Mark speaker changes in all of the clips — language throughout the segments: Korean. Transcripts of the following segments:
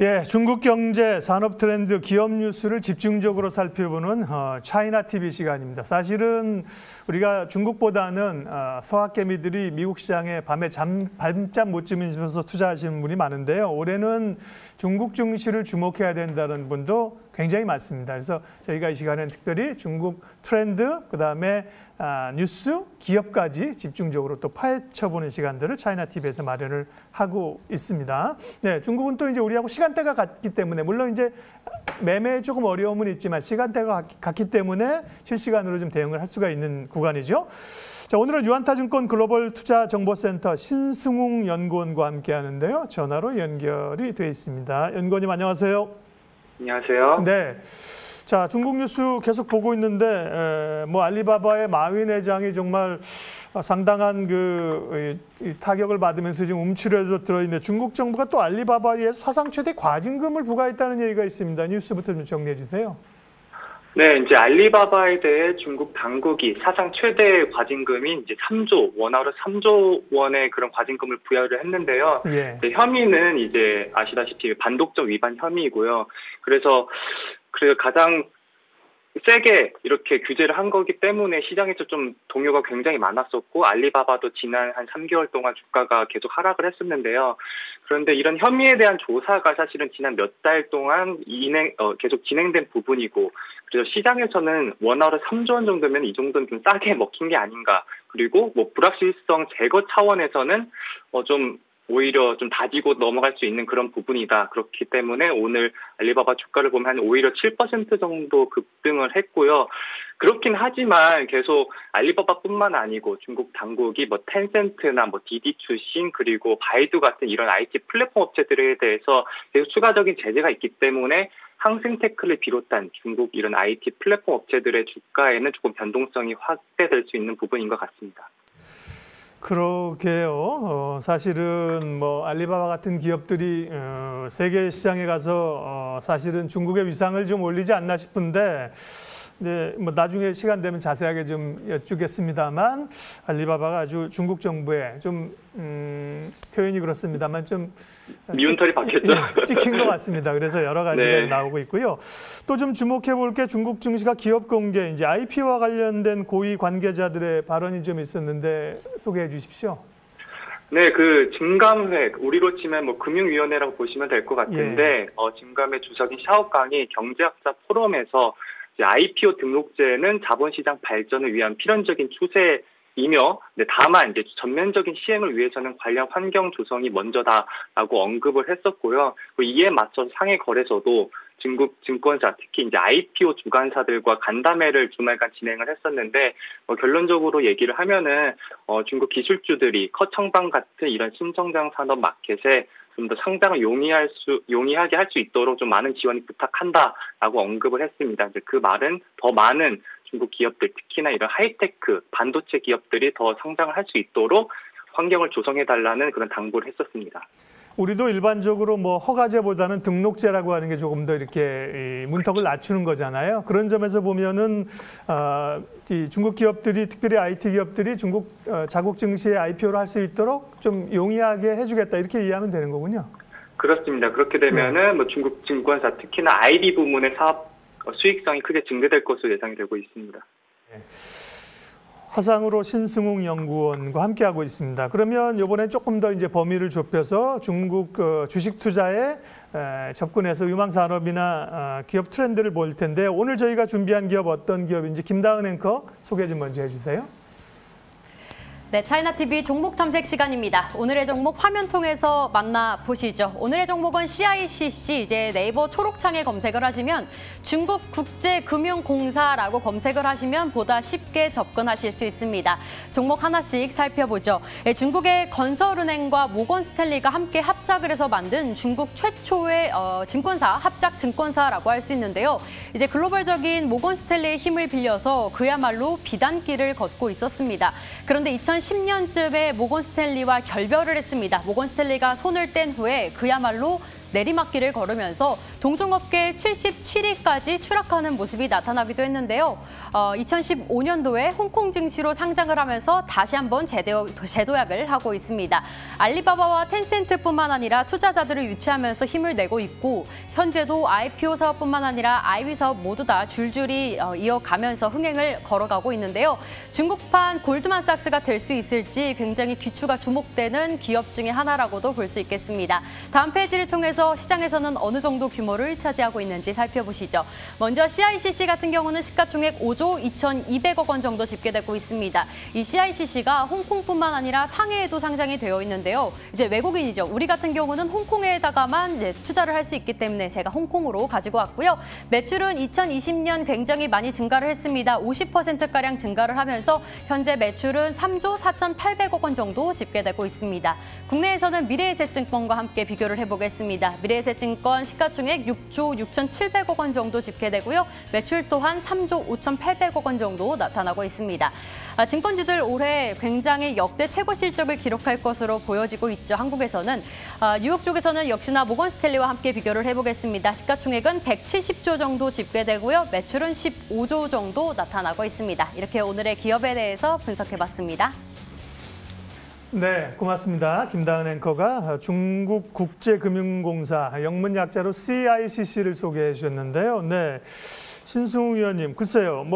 Speaker 1: 예, 중국 경제, 산업 트렌드, 기업 뉴스를 집중적으로 살펴보는 차이나 TV 시간입니다. 사실은 우리가 중국보다는 서학개미들이 미국 시장에 밤에 밤잠 못 주무시면서 투자하시는 분이 많은데요. 올해는 중국 증시를 주목해야 된다는 분도 굉장히 많습니다. 그래서 저희가 이 시간에는 특별히 중국 트렌드, 그다음에 뉴스, 기업까지 집중적으로 또 파헤쳐보는 시간들을 차이나 TV에서 마련을 하고 있습니다. 네, 중국은 또 이제 우리하고 시간대가 같기 때문에 물론 이제 매매에 조금 어려움은 있지만 시간대가 같기 때문에 실시간으로 좀 대응을 할 수가 있는 구간이죠. 자, 오늘은 유한타증권 글로벌 투자정보센터 신승웅 연구원과 함께 하는데요. 전화로 연결이 돼 있습니다. 연구원님 안녕하세요.
Speaker 2: 안녕하세요.
Speaker 1: 네. 자, 중국 뉴스 계속 보고 있는데 알리바바의 마윈 회장이 정말 상당한 타격을 받으면서 지금 움츠려져 들어있는데 중국 정부가 또 알리바바에 사상 최대 과징금을 부과했다는 얘기가 있습니다. 뉴스부터 좀 정리해 주세요.
Speaker 2: 네, 이제 알리바바에 대해 중국 당국이 사상 최대 과징금인 이제 3조, 원화로 3조 원의 그런 과징금을 부여를 했는데요.
Speaker 1: 예.
Speaker 2: 혐의는 이제 아시다시피 반독점 위반 혐의이고요. 그래서 가장 세게 이렇게 규제를 한 거기 때문에 시장에서 좀 동요가 굉장히 많았었고 알리바바도 지난 한 3개월 동안 주가가 계속 하락을 했었는데요. 그런데 이런 혐의에 대한 조사가 사실은 지난 몇 달 동안 계속 진행된 부분이고 그래서 시장에서는 원화로 3조 원 정도면 이 정도는 좀 싸게 먹힌 게 아닌가. 그리고 불확실성 제거 차원에서는 좀 오히려 좀 다지고 넘어갈 수 있는 그런 부분이다. 그렇기 때문에 오늘 알리바바 주가를 보면 한 오히려 7% 정도 급등을 했고요. 그렇긴 하지만 계속 알리바바뿐만 아니고 중국 당국이 텐센트나 디디추싱 그리고 바이두 같은 이런 IT 플랫폼 업체들에 대해서 계속 추가적인 제재가 있기 때문에 항생테크를 비롯한 중국 이런 IT 플랫폼 업체들의 주가에는 조금 변동성이 확대될 수 있는 부분인 것 같습니다.
Speaker 1: 그러게요. 사실은 알리바바 같은 기업들이 세계 시장에 가서 사실은 중국의 위상을 좀 올리지 않나 싶은데 네, 나중에 시간 되면 자세하게 좀 여쭙겠습니다만 알리바바가 아주 중국 정부에 좀 표현이 그렇습니다만 좀
Speaker 2: 미운 털이 박혔죠.
Speaker 1: 찍힌 것 같습니다. 그래서 여러 가지가
Speaker 2: 네. 나오고
Speaker 1: 나오고 있고요. 또 좀 주목해 볼 게 중국 증시가 기업 공개, 이제 IPO와 관련된 고위 관계자들의 발언이 좀 있었는데 소개해 주십시오.
Speaker 2: 네, 증감회, 우리로 치면 금융위원회라고 보시면 될 것 같은데, 증감회 주석인 샤오강이 경제학자 포럼에서 IPO 등록제는 자본시장 발전을 위한 필연적인 추세이며, 다만 이제 전면적인 시행을 위해서는 관련 환경 조성이 먼저다라고 언급을 했었고요. 이에 맞춰서 상해 거래소도 중국 증권사, 특히 이제 IPO 주관사들과 간담회를 주말간 진행을 했었는데, 결론적으로 얘기를 하면은, 중국 기술주들이 커청방 같은 이런 신성장 산업 마켓에 좀 더 상장을 용이하게 할 수 있도록 좀 많은 지원을 부탁한다라고 언급을 했습니다. 이제 그 말은 더 많은 중국 기업들, 특히나 이런 하이테크, 반도체 기업들이 더 상장을 할 수 있도록 환경을 조성해달라는 그런 당부를 했었습니다.
Speaker 1: 우리도 일반적으로 허가제보다는 등록제라고 하는 게 조금 더 이렇게 문턱을 낮추는 거잖아요. 그런 점에서 보면은 이 중국 기업들이, 특별히 IT 기업들이 중국 자국 증시에 IPO를 할 수 있도록 좀 용이하게 해주겠다 이렇게 이해하면 되는 거군요.
Speaker 2: 그렇습니다. 그렇게 되면은 중국 증권사, 특히나 IB 부문의 사업 수익성이 크게 증대될 것으로 예상이 되고 있습니다.
Speaker 1: 네. 화상으로 신승웅 연구원과 함께하고 있습니다. 그러면 이번에 조금 더 이제 범위를 좁혀서 중국 주식 투자에 접근해서 유망산업이나 기업 트렌드를 볼 텐데 오늘 저희가 준비한 기업 어떤 기업인지 김다은 앵커 소개 좀 먼저 해주세요.
Speaker 3: 네, 차이나TV 종목 탐색 시간입니다. 오늘의 종목 화면 통해서 만나보시죠. 오늘의 종목은 CICC, 이제 네이버 초록창에 검색을 하시면 중국 국제금융공사라고 검색을 하시면 보다 쉽게 접근하실 수 있습니다. 종목 하나씩 살펴보죠. 중국의 건설은행과 모건스탠리가 함께 합작을 해서 만든 중국 최초의 증권사, 합작 증권사라고 할 수 있는데요. 이제 글로벌적인 모건스탠리의 힘을 빌려서 그야말로 비단길을 걷고 있었습니다. 그런데 2010년쯤에 모건스탠리와 결별을 했습니다. 모건스탠리가 손을 뗀 후에 그야말로 내리막길을 걸으면서 동종업계 77위까지 추락하는 모습이 나타나기도 했는데요. 2015년도에 홍콩 증시로 상장을 하면서 다시 한번 재도약을 하고 있습니다. 알리바바와 텐센트뿐만 아니라 투자자들을 유치하면서 힘을 내고 있고 현재도 IPO 사업뿐만 아니라 IB 사업 모두 다 줄줄이 이어가면서 흥행을 걸어가고 있는데요. 중국판 골드만삭스가 될 수 있을지 굉장히 귀추가 주목되는 기업 중에 하나라고도 볼 수 있겠습니다. 다음 페이지를 통해서 시장에서는 어느 정도 규모를 차지하고 있는지 살펴보시죠. 먼저 CICC 같은 경우는 시가총액 5조 2,200억 원 정도 집계되고 있습니다. 이 CICC가 홍콩뿐만 아니라 상해에도 상장이 되어 있는데요. 이제 외국인이죠. 우리 같은 경우는 홍콩에다가만 투자를 할 수 있기 때문에 제가 홍콩으로 가지고 왔고요. 매출은 2020년 굉장히 많이 증가를 했습니다. 50%가량 증가를 하면서 현재 매출은 3조 4,800억 원 정도 집계되고 있습니다. 국내에서는 미래에셋증권과 함께 비교를 해보겠습니다. 미래에셋증권 시가총액 6조 6,700억 원 정도 집계되고요. 매출 또한 3조 5,800억 원 정도 나타나고 있습니다. 증권주들 올해 굉장히 역대 최고 실적을 기록할 것으로 보여지고 있죠. 한국에서는 뉴욕 쪽에서는 역시나 모건 스탠리와 함께 비교를 해보겠습니다. 시가총액은 170조 정도 집계되고요. 매출은 15조 정도 나타나고 있습니다. 이렇게 오늘의 기업에 대해서 분석해봤습니다.
Speaker 1: 네, 고맙습니다. 김다은 앵커가 중국 국제금융공사 영문 약자로 CICC를 소개해 주셨는데요. 네. 신승우 위원님, 글쎄요,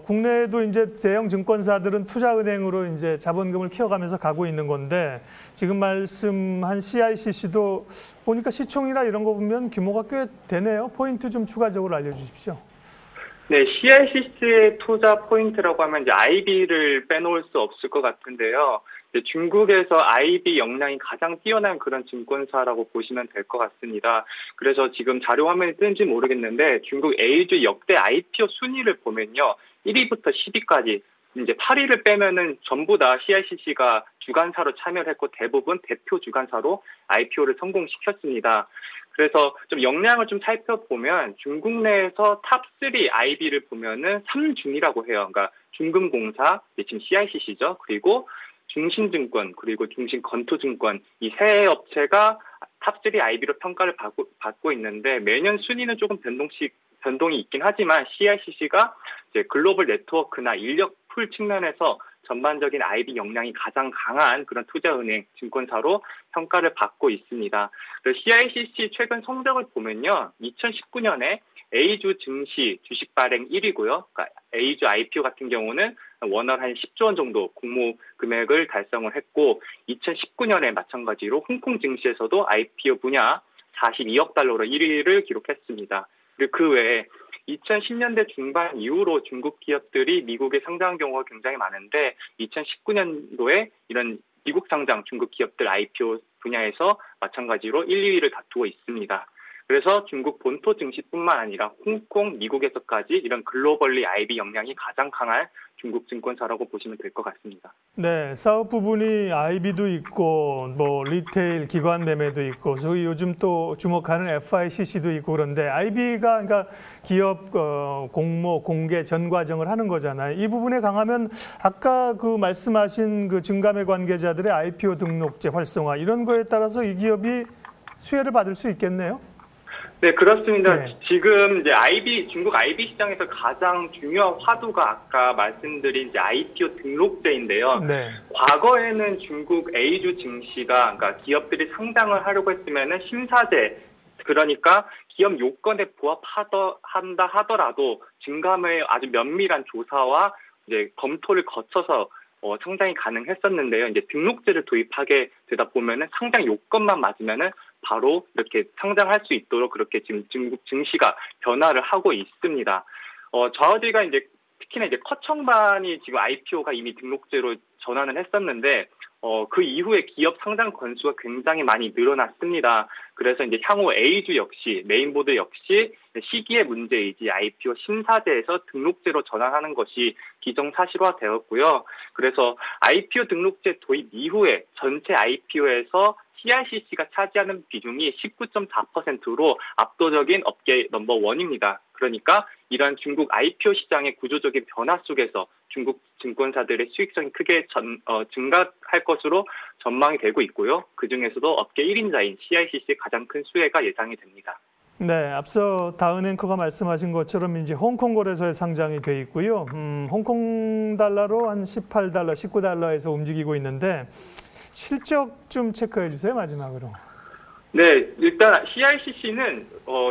Speaker 1: 국내에도 이제 대형 증권사들은 투자은행으로 이제 자본금을 키워가면서 가고 있는 건데, 지금 말씀한 CICC도 보니까 시총이나 이런 거 보면 규모가 꽤 되네요. 포인트 좀 추가적으로 알려주십시오.
Speaker 2: 네, CICC의 투자 포인트라고 하면 이제 IB를 빼놓을 수 없을 것 같은데요. 중국에서 IB 역량이 가장 뛰어난 그런 증권사라고 보시면 될 것 같습니다. 그래서 지금 자료 화면이 뜨는지 모르겠는데 중국 A주 역대 IPO 순위를 보면요. 1위부터 10위까지 이제 8위를 빼면은 전부 다 CICC가 주관사로 참여를 했고 대부분 대표 주관사로 IPO를 성공시켰습니다. 그래서 좀 역량을 좀 살펴보면 중국 내에서 탑3 IB를 보면은 3중이라고 해요. 그러니까 중금공사, 지금 CICC죠. 그리고 중신증권, 그리고 중신건투증권 이 세 업체가 탑3 IB로 평가를 받고 있는데 매년 순위는 조금 변동이 있긴 하지만 CICC가 이제 글로벌 네트워크나 인력 풀 측면에서 전반적인 IB 역량이 가장 강한 그런 투자은행 증권사로 평가를 받고 있습니다. CICC 최근 성적을 보면요. 2019년에 A주 증시 주식 발행 1위고요. 그러니까 A주 IPO 같은 경우는 원활 한 10조 원 정도 공모 금액을 달성을 했고 2019년에 마찬가지로 홍콩 증시에서도 IPO 분야 42억 달러로 1위를 기록했습니다. 그리고 그 외에 2010년대 중반 이후로 중국 기업들이 미국에 상장한 경우가 굉장히 많은데 2019년도에 이런 미국 상장 중국 기업들 IPO 분야에서 마찬가지로 1, 2위를 다투고 있습니다. 그래서 중국 본토 증시뿐만 아니라 홍콩, 미국에서까지 이런 글로벌리 IB 역량이 가장 강한 중국 증권사라고 보시면 될 것 같습니다.
Speaker 1: 네, 사업 부분이 IB도 있고 리테일 기관 매매도 있고 저희 요즘 또 주목하는 FICC도 있고 그런데 IB가 그러니까 기업 공모, 공개 전 과정을 하는 거잖아요. 이 부분에 강하면 아까 그 말씀하신 그 증감회 관계자들의 IPO 등록제 활성화 이런 거에 따라서 이 기업이 수혜를 받을 수 있겠네요.
Speaker 2: 네, 그렇습니다.
Speaker 1: 네.
Speaker 2: 지금 이제 중국 IB 시장에서 가장 중요한 화두가 아까 말씀드린 이제 IPO 등록제인데요. 네. 과거에는 중국 A주 증시가 그러니까 기업들이 상장을 하려고 했으면은 심사제 그러니까 기업 요건에 부합한다 하더라도 증감의 아주 면밀한 조사와 이제 검토를 거쳐서 상장이 가능했었는데요. 이제 등록제를 도입하게 되다 보면은 상장 요건만 맞으면은 바로 이렇게 상장할 수 있도록 그렇게 지금 중국 증시가 변화를 하고 있습니다. 저희가 이제 특히나 이제 커청반이 지금 IPO가 이미 등록제로 전환을 했었는데 그 이후에 기업 상장 건수가 굉장히 많이 늘어났습니다. 그래서 이제 향후 A주 역시 메인보드 역시 시기의 문제이지 IPO 심사제에서 등록제로 전환하는 것이 기정사실화되었고요. 그래서 IPO 등록제 도입 이후에 전체 IPO에서 CICC가 차지하는 비중이 19.4%로 압도적인 업계 넘버원입니다. 그러니까 이러한 중국 IPO 시장의 구조적인 변화 속에서 중국 증권사들의 수익성이 크게 증가할 것으로 전망이 되고 있고요. 그중에서도 업계 1인자인 CICC의 가장 큰 수혜가 예상이 됩니다.
Speaker 1: 네, 앞서 다은 앵커가 말씀하신 것처럼 이제 홍콩 거래소에 상장이 돼 있고요. 홍콩 달러로 한 18달러, 19달러에서 움직이고 있는데 실적 좀 체크해 주세요, 마지막으로.
Speaker 2: 네, 일단 CICC는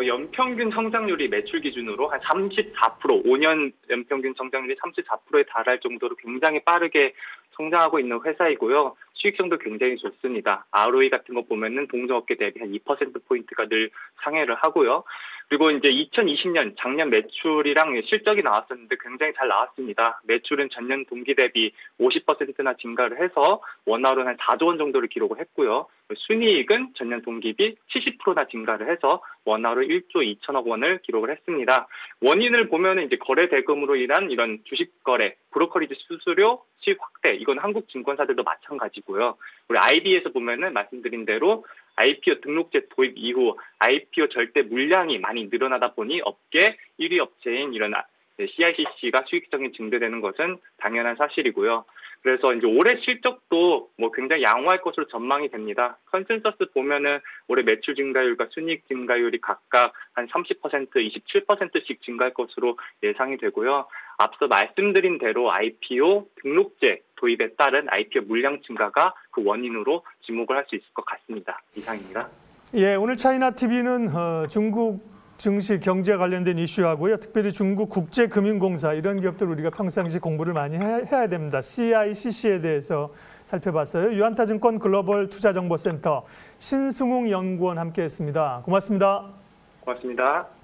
Speaker 2: 연평균 성장률이 매출 기준으로 한 34%, 5년 연평균 성장률이 34%에 달할 정도로 굉장히 빠르게 성장하고 있는 회사이고요. 수익성도 굉장히 좋습니다. ROE 같은 거 보면은 동종업계 대비 한 2%포인트가 늘 상회를 하고요. 그리고 이제 2020년 작년 매출이랑 실적이 나왔었는데 굉장히 잘 나왔습니다. 매출은 전년 동기 대비 50%나 증가를 해서 원화로 한 4조 원 정도를 기록을 했고요. 순이익은 전년 동기비 70%나 증가를 해서 원화로 1조 2천억 원을 기록을 했습니다. 원인을 보면은 이제 거래 대금으로 인한 이런 주식 거래, 브로커리지 수수료 수익 확대, 이건 한국 증권사들도 마찬가지고요. 우리 IB에서 보면은 말씀드린 대로 IPO 등록제 도입 이후 IPO 절대 물량이 많이 늘어나다 보니 업계 1위 업체인 이런 CICC가 수익성이 증대되는 것은 당연한 사실이고요. 그래서 이제 올해 실적도 뭐 굉장히 양호할 것으로 전망이 됩니다. 컨센서스 보면은 올해 매출 증가율과 순이익 증가율이 각각 한 30%, 27%씩 증가할 것으로 예상이 되고요. 앞서 말씀드린 대로 IPO 등록제 도입에 따른 IPO 물량 증가가 그 원인으로 지목을 할 수 있을 것 같습니다. 이상입니다.
Speaker 1: 예, 오늘 차이나TV는 중국 증시 경제 관련된 이슈하고요. 특별히 중국 국제금융공사 이런 기업들 우리가 평상시 공부를 많이 해야 됩니다. CICC에 대해서 살펴봤어요. 유한타증권 글로벌 투자정보센터 신승웅 연구원 함께했습니다. 고맙습니다.
Speaker 2: 고맙습니다.